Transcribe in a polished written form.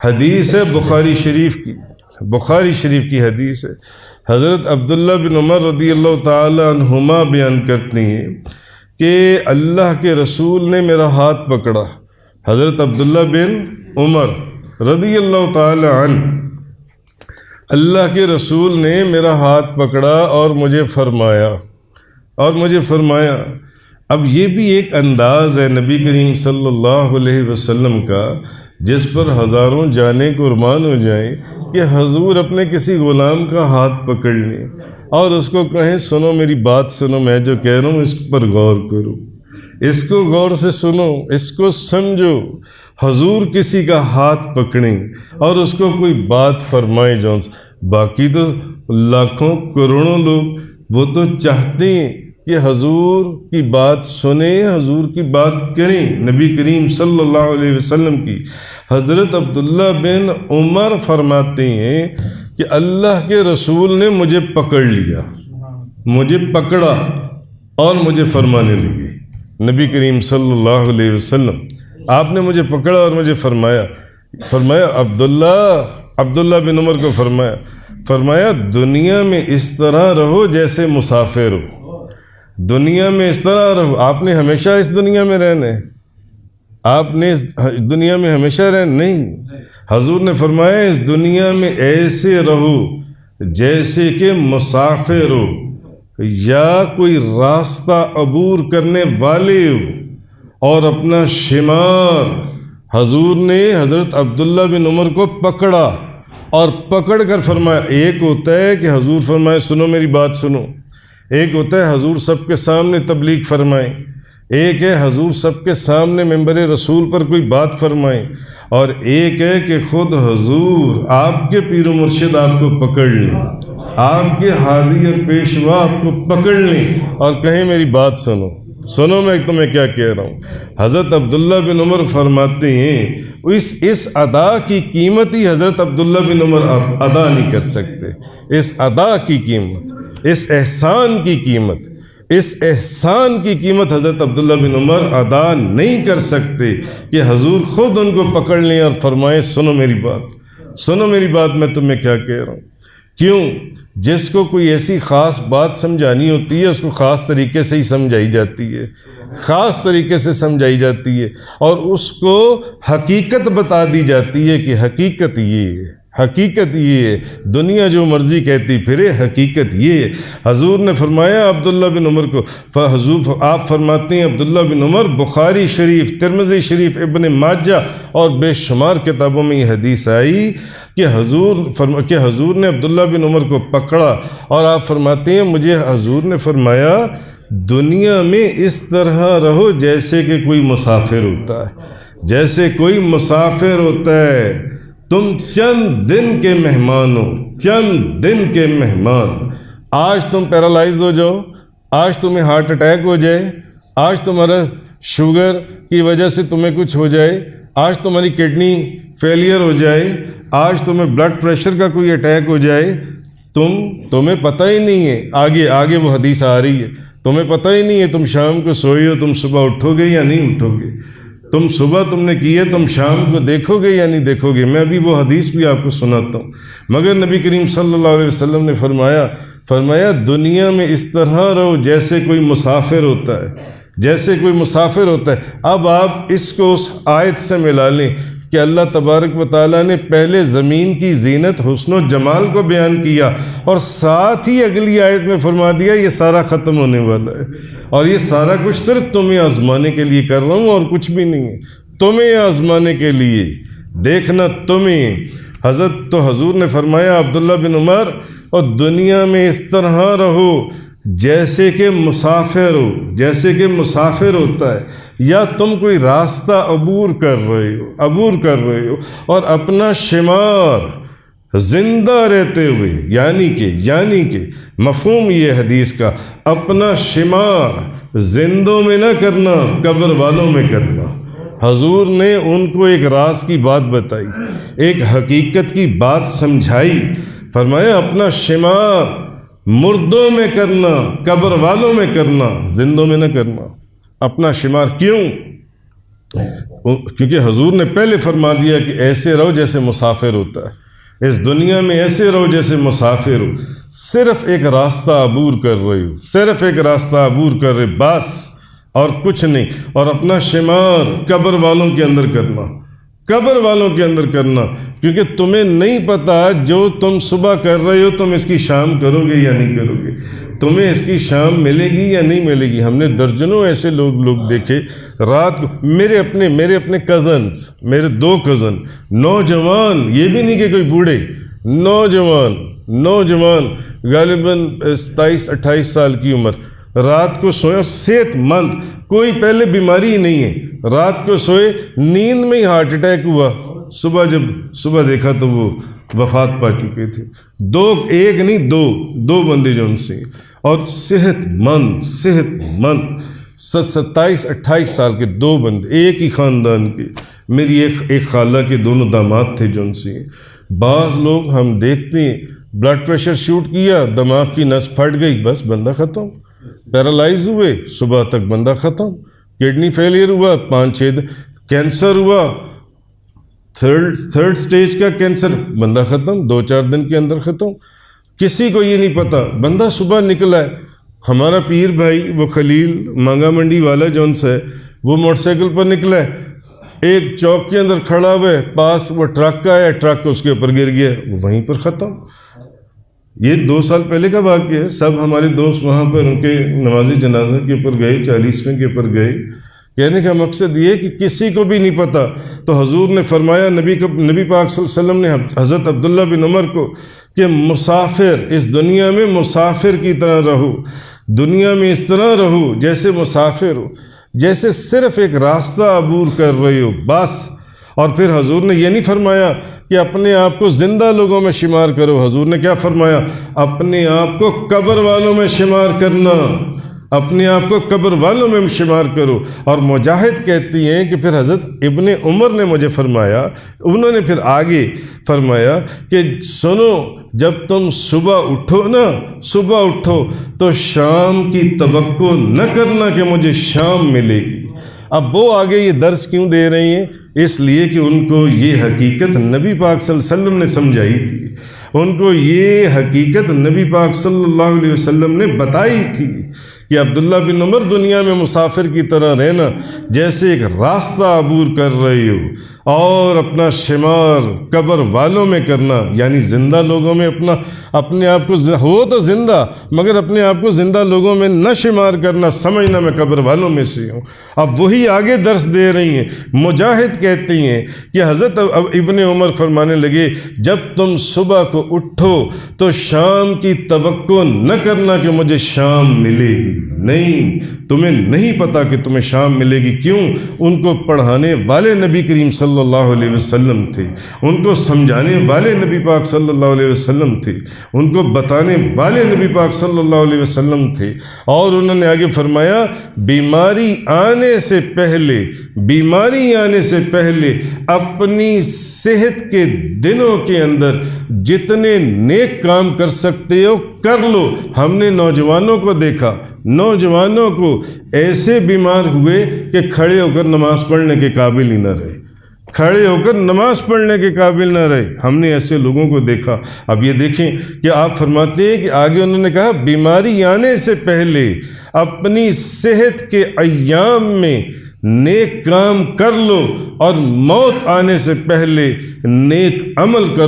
حدیث ہے بخاری شریف کی حدیث ہے۔ حضرت عبداللہ بن عمر رضی اللہ تعالی عنہما بیان کرتی ہیں کہ اللہ کے رسول نے میرا ہاتھ پکڑا۔ حضرت عبداللہ بن عمر رضی اللہ تعالی عنہ، اللہ کے رسول نے میرا ہاتھ پکڑا اور مجھے فرمایا اب یہ بھی ایک انداز ہے نبی کریم صلی اللہ علیہ وسلم کا جس پر ہزاروں جانیں قربان ہو جائیں کہ حضور اپنے کسی غلام کا ہاتھ پکڑ لیں اور اس کو کہیں سنو میری بات سنو، میں جو کہہ رہا ہوں اس پر غور کرو، اس کو غور سے سنو، اس کو سمجھو۔ حضور کسی کا ہاتھ پکڑیں اور اس کو کوئی بات فرمائیں جون، باقی تو لاکھوں کروڑوں لوگ وہ تو چاہتے ہیں کہ حضور کی بات سنیں، حضور کی بات کریں، نبی کریم صلی اللہ علیہ وسلم کی۔ حضرت عبداللہ بن عمر فرماتے ہیں کہ اللہ کے رسول نے مجھے پکڑ لیا، مجھے پکڑا اور مجھے فرمانے لگے۔ نبی کریم صلی اللہ علیہ وسلم آپ نے مجھے پکڑا اور مجھے فرمایا عبداللہ بن عمر کو فرمایا دنیا میں اس طرح رہو جیسے مسافر ہو، دنیا میں اس طرح رہو۔ آپ نے ہمیشہ اس دنیا میں رہنا ہے، آپ نے اس دنیا میں ہمیشہ رہنا نہیں۔ حضور نے فرمایا اس دنیا میں ایسے رہو جیسے کہ مسافر ہو یا کوئی راستہ عبور کرنے والے ہو، اور اپنا شمار۔ حضور نے حضرت عبداللہ بن عمر کو پکڑا اور پکڑ کر فرمایا، ایک ہوتا ہے کہ حضور فرمائے سنو میری بات سنو، ایک ہوتا ہے حضور سب کے سامنے تبلیغ فرمائیں، ایک ہے حضور سب کے سامنے منبر رسول پر کوئی بات فرمائیں، اور ایک ہے کہ خود حضور آپ کے پیر و مرشد آپ کو پکڑ لیں، آپ کے ہادی اور پیشوا آپ کو پکڑ لیں اور کہیں میری بات سنو میں تمہیں کیا کہہ رہا ہوں۔ حضرت عبداللہ بن عمر فرماتے ہیں اس ادا کی قیمت ہی حضرت عبداللہ بن عمر ادا نہیں کر سکتے، اس ادا کی قیمت، اس احسان کی قیمت حضرت عبداللہ بن عمر ادا نہیں کر سکتے کہ حضور خود ان کو پکڑ لیں اور فرمائیں سنو میری بات میں تمہیں کیا کہہ رہا ہوں۔ کیوں؟ جس کو کوئی ایسی خاص بات سمجھانی ہوتی ہے اس کو خاص طریقے سے ہی سمجھائی جاتی ہے، اور اس کو حقیقت بتا دی جاتی ہے کہ حقیقت یہ ہے، دنیا جو مرضی کہتی پھرے، حقیقت یہ ہے۔ حضور نے فرمایا عبداللہ بن عمر کو، آپ فرماتے ہیں عبداللہ بن عمر بخاری شریف، ترمذی شریف، ابن ماجہ اور بے شمار کتابوں میں یہ حدیث آئی کہ حضور نے عبداللہ بن عمر کو پکڑا اور آپ فرماتے ہیں مجھے حضور نے فرمایا دنیا میں اس طرح رہو جیسے کہ کوئی مسافر ہوتا ہے، تم چند دن کے مہمان آج تم پیرالائز ہو جاؤ، آج تمہیں ہارٹ اٹیک ہو جائے، آج تمہارا شوگر کی وجہ سے تمہیں کچھ ہو جائے، آج تمہاری کڈنی فیلئر ہو جائے، آج تمہیں بلڈ پریشر کا کوئی اٹیک ہو جائے، تمہیں پتہ ہی نہیں ہے، آگے وہ حدیث آ رہی ہے، تمہیں پتہ ہی نہیں ہے تم شام کو سوئے ہو، تم صبح اٹھو گے یا نہیں اٹھو گے، تم صبح تم نے کی ہے، تم شام کو دیکھو گے یا نہیں دیکھو گے۔ میں ابھی وہ حدیث بھی آپ کو سناتا ہوں، مگر نبی کریم صلی اللہ علیہ وسلم نے فرمایا دنیا میں اس طرح رہو جیسے کوئی مسافر ہوتا ہے۔ اب آپ اس کو اس آیت سے ملا لیں کہ اللہ تبارک و تعالیٰ نے پہلے زمین کی زینت، حسن و جمال کو بیان کیا اور ساتھ ہی اگلی آیت میں فرما دیا یہ سارا ختم ہونے والا ہے، اور یہ سارا کچھ صرف تمہیں آزمانے کے لیے کر رہا ہوں اور کچھ بھی نہیں ہے، تمہیں آزمانے کے لیے، دیکھنا تمہیں۔ حضور نے فرمایا عبداللہ بن عمر اور دنیا میں اس طرح رہو جیسے کہ مسافر ہوتا ہے، یا تم کوئی راستہ عبور کر رہے ہو اور اپنا شمار زندہ رہتے ہوئے، یعنی کہ مفہوم یہ حدیث کا، اپنا شمار زندوں میں نہ کرنا، قبر والوں میں کرنا۔ حضور نے ان کو ایک راز کی بات بتائی، ایک حقیقت کی بات سمجھائی، فرمایا اپنا شمار مردوں میں کرنا، قبر والوں میں کرنا، زندوں میں نہ کرنا۔ اپنا شمار کیوں؟ کیونکہ حضور نے پہلے فرما دیا کہ ایسے رہو جیسے مسافر ہوتا ہے، اس دنیا میں ایسے رہو جیسے مسافر ہو، صرف ایک راستہ عبور کر رہے ہو، صرف ایک راستہ عبور کر رہے بس، اور کچھ نہیں۔ اور اپنا شمار قبر والوں کے اندر کرنا، قبر والوں کے اندر کرنا، کیونکہ تمہیں نہیں پتا جو تم صبح کر رہے ہو تم اس کی شام کرو گے یا نہیں کرو گے، تمہیں اس کی شام ملے گی یا نہیں ملے گی۔ ہم نے درجنوں ایسے لوگ دیکھے رات کو، میرے اپنے کزنز، میرے 2 کزن نوجوان، یہ بھی نہیں کہ کوئی بوڑھے، نوجوان غالباً 27-28 سال کی عمر، رات کو سوئے اور صحت مند، کوئی پہلے بیماری ہی نہیں ہے، رات کو سوئے، نیند میں ہی ہارٹ اٹیک ہوا، صبح دیکھا تو وہ وفات پا چکے تھے۔ ایک نہیں دو بندے جو ان سے، اور صحت مند 27-28 سال کے 2 بندے، ایک ہی خاندان کے، میری ایک خالہ کے دونوں داماد تھے جو ان سے۔ بعض لوگ ہم دیکھتے ہیں بلڈ پریشر شوٹ کیا، دماغ کی نس پھٹ گئی، بس بندہ ختم، پیرالائز ہوئے، صبح تک بندہ ختم، کڈنی فیلئر ہوا، 5-6 دن، کینسر ہوا، تھرڈ سٹیج کا کینسر، بندہ ختم، 2-4 دن کے اندر ختم۔ کسی کو یہ نہیں پتا، بندہ صبح نکلا ہے۔ ہمارا پیر بھائی وہ خلیل مانگا منڈی والا جون سے، وہ موٹر سائیکل پر نکلا ہے، ایک چوک کے اندر کھڑا ہوا ہے، پاس وہ ٹرک کا ہے، ٹرک اس کے اوپر گر گیا، وہ وہیں پر ختم۔ یہ 2 سال پہلے کا واقعہ ہے۔ سب ہمارے دوست وہاں پر ان کے نماز جنازہ کے اوپر گئے، 40ویں کے اوپر گئے۔ کہنے کا مقصد یہ کہ کسی کو بھی نہیں پتا، تو حضور نے فرمایا، نبی پاک صلی اللہ علیہ وسلم نے حضرت عبداللہ بن عمر کو، کہ مسافر، اس دنیا میں مسافر کی طرح رہو، دنیا میں اس طرح رہو جیسے مسافر ہو، جیسے صرف ایک راستہ عبور کر رہے ہو بس۔ اور پھر حضور نے یہ نہیں فرمایا کہ اپنے آپ کو زندہ لوگوں میں شمار کرو، حضور نے کیا فرمایا؟ اپنے آپ کو قبر والوں میں شمار کرنا، اپنے آپ کو قبر والوں میں شمار کرو۔ اور مجاہد کہتی ہیں کہ پھر حضرت ابن عمر نے مجھے فرمایا، انہوں نے پھر آگے فرمایا کہ سنو، جب تم صبح اٹھو تو شام کی توقع نہ کرنا کہ مجھے شام ملے گی۔ اب وہ آگے یہ درس کیوں دے رہی ہیں؟ اس لیے کہ ان کو یہ حقیقت نبی پاک صلی اللہ علیہ وسلم نے سمجھائی تھی، ان کو یہ حقیقت نبی پاک صلی اللہ علیہ وسلم نے بتائی تھی کہ عبداللہ بن عمر دنیا میں مسافر کی طرح رہنا، جیسے ایک راستہ عبور کر رہے ہو، اور اپنا شمار قبر والوں میں کرنا، یعنی زندہ لوگوں میں اپنے آپ کو، ہو تو زندہ مگر اپنے آپ کو زندہ لوگوں میں نہ شمار کرنا، سمجھنا میں قبر والوں میں سے ہوں۔ اب وہی آگے درس دے رہی ہیں۔ مجاہد کہتی ہیں کہ حضرت ابن عمر فرمانے لگے، جب تم صبح کو اٹھو تو شام کی توقع نہ کرنا کہ مجھے شام ملے گی، نہیں، تمہیں نہیں پتا کہ تمہیں شام ملے گی۔ کیوں؟ ان کو پڑھانے والے نبی کریم صلی اللہ علیہ وسلم تھے، ان کو سمجھانے والے نبی پاک صلی اللہ علیہ وسلم تھے، ان کو بتانے والے نبی پاک صلی اللہ علیہ وسلم تھے۔ اور انہوں نے آگے فرمایا، بیماری آنے سے پہلے اپنی صحت کے دنوں کے اندر جتنے نیک کام کر سکتے ہو کر لو۔ ہم نے نوجوانوں کو دیکھا، نوجوانوں کو ایسے بیمار ہوئے کہ کھڑے ہو کر نماز پڑھنے کے قابل ہی نہ رہے، کھڑے ہو کر نماز پڑھنے کے قابل نہ رہے، ہم نے ایسے لوگوں کو دیکھا۔ اب یہ دیکھیں کہ آپ فرماتے ہیں کہ آگے انہوں نے کہا، بیماری آنے سے پہلے اپنی صحت کے ایام میں نیک کام کر لو، اور موت آنے سے پہلے نیک عمل کر لو۔